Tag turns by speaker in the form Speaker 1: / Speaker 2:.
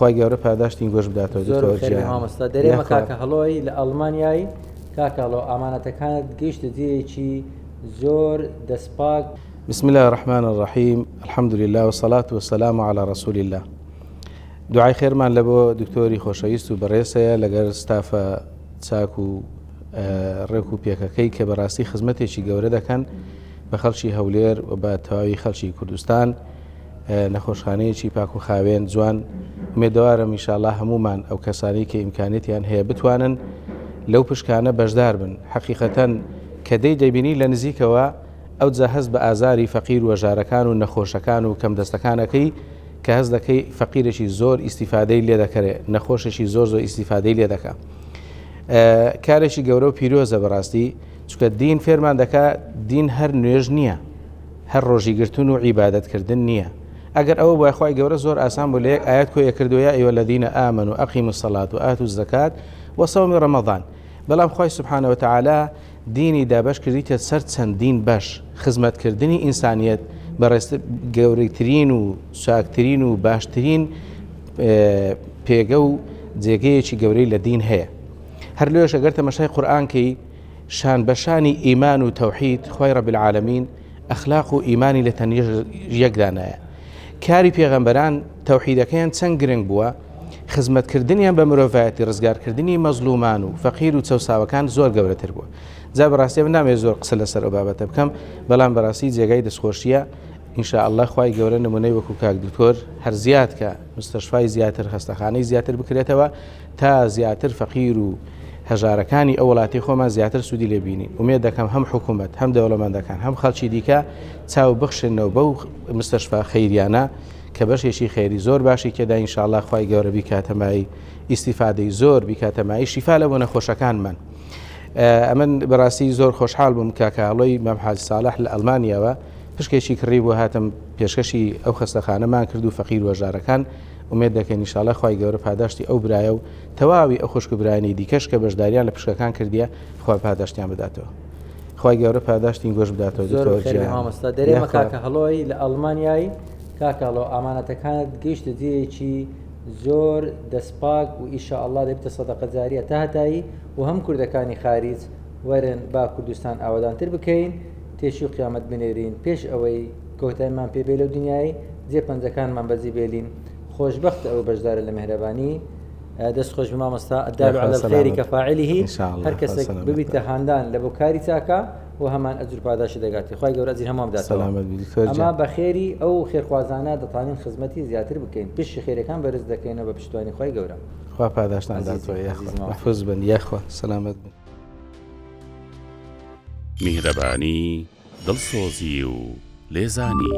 Speaker 1: خی گەورە پاداشتین گۆش بداتەوە
Speaker 2: مامۆستا دەرێمە کاکە هەڵۆی لە ئەڵمانیایی کاکەڵۆ ئامانەتەکانت گەیشتە جێیەکی زۆر دەستپاک.
Speaker 1: بسم الله الرحمن الرحيم الحمد لله والصلاة والسلام على رسول الله. دعای خێرمان لە بۆ دکتۆری خۆشەویست و بەڕێسەیە لەگەر ستافە چاک و ڕێک و پێکەکەی کە بەڕاستی خزمەتێکی گەورە دەکەن بە خەڵکی هەولێر و بە تەواوی خەڵکی کوردستان، نەخۆشخانەیەکی پاک و خاوێن جوان. ئومێدەوارم ئینشاءالله هەمومان ئەو کەسانی کە ئیمکانێتیان هەیە بتوانن لەو پشکانە بەشدار بن. حەقیقەتەن کە دەیبینی لە نزیکەوە ئەو جا هەست بە ئازاری فەقیر و ژارەکان و نەخۆشەکان و کەم دەستەکانەکەی کە هەست دەکەی فەقیرێکی زۆر ئیسیفادەی لێ دەکرێت، نەخۆشێکی زۆر ئیسیفادەی لێ دەکات. کارێکی گەورە و پیرۆزە بەڕاستی، چونکە دین فێرمان دەکات دین هەر نوێژ نییە، هەر ڕۆژیگرتون و عیبادەتکردن نییە. ئەگەر ئەوە بۆ خی گەورە زۆر ئاسان بۆ لە یەک ئاەت کۆیە کردووە ئەیوە الذین ئامنوا ئەقیموا الصلاة وآتوا الزەکات وصوم رمضان. بەڵام خی سبحانه وتعالى دینی دابش کردیتە سەر چەندین بەش. خزمەتکردنی ئینسانیەت بەڕێست گەورەترین و ساکترین و باشترین پێگە و جێگەیەکی گەورەی لە دین هەیە. هەر لێش ئەگەر تەمەشای قورئانکەی شان بەشانی ئیمان و تەوحید خی ڕەب العالەمین ئەخلاق و ئیمانی لە تەنیا یەکدانایە. کاری پێغەمبەران تەوحیدەکەیان چەند گرنگ بووە، خزمەتکردنیان بە مرۆڤایەتی ڕزگارکردنی مەزلومان و فەقیر و چەساوەکان زۆر گەورەتر بووە. جا بەڕاستی من نامێت زۆر قسە لەسەر ئەو بابەتە بکەم، بەڵام بەڕاستی جێگای دەستخۆشیە. ئینشاءالله خی گەورە نمونەی وەکو کاک دکتۆر هەر زیاد کە مستەشفای زیاتر خەستەخانەی زیاتر بکرێتەوە تا زیاتر فەقیر و هەژارەکانی ئەو وڵاتی خۆمان زیاتر سوودی لێبینین. ومێد دەکەم هەم حکوومەت هەم دەوڵەمەندەکان هەم خەڵکی دیکە چاو بخشنەوە بەو مستەشفا خەیریانە کە بەشێکی خێری زۆر باشی کێدا ئینشاءالله خی گەورە بیکاتەمایی ئیسیفادەی زۆر بیکاتەمایی شیفا لە بۆ نەخۆشەکانمان. ئەمن بەڕاستی زۆر خۆشحاڵ بووم کاکەڵۆی مەم حاج ساڵح لە ئەڵمانیاوە پشکێکی کڕی بۆ هاتم پێشکەشی ئەو خەستەخانەمان کرد و فەقیر و هەژارەکان. ومێد دەکەن ئینشاءالله خی گەورە پاداشتی ئەو برایە و تەواوی ئەو خوشکبرانی دیکەش کە بەشداریان لە پشکەکان کردیە خوا پاداشتیان بداتەوە. خی گەورە پاداشتین گۆش بداتەوە.
Speaker 2: مامۆستا دەرێمە کاکە هەڵۆی لە ئەڵمانیایی کاکەڵۆ ئامانەتەکانت گەیشتە جێیەکی زۆر دەستپاک و ئیشاءالله دەبێتە سەدەقە جاریە تا هەتایی و هەم کوردەکانی خارج وەرن با کوردستان ئاوادانتر بکەین، تێشی و قیامەت بنێرین پێش ئەوەی کۆتایمان پێبێ لەو دنیای جێ پەنجەکانمان بەجێ بێلین. خۆشبەخت ئەو بەشدارە لە مهرەبانی دەست خۆش مامۆستا الدال على الخير كفاعله. هەر کەسێک ببیتە هاندان لە بۆ کاری چاکە و هەمان ئەجر پاداشی دەگاتی. خی گەورە ئەجر هەموو بداتەوە. ئەمە بە خێری ئەو خێرخوازانە دەتوانین خزمەتی زیاتر بکەین، پشتی خێرەکان بەرز دەکەینەوە بە پشتوانی خی گەورە.
Speaker 1: خوا پاداشتان داتەوە. محفوظ بن یاخوا سەلامەت بن.
Speaker 3: میهرەبانی دڵسۆزی و لێزانی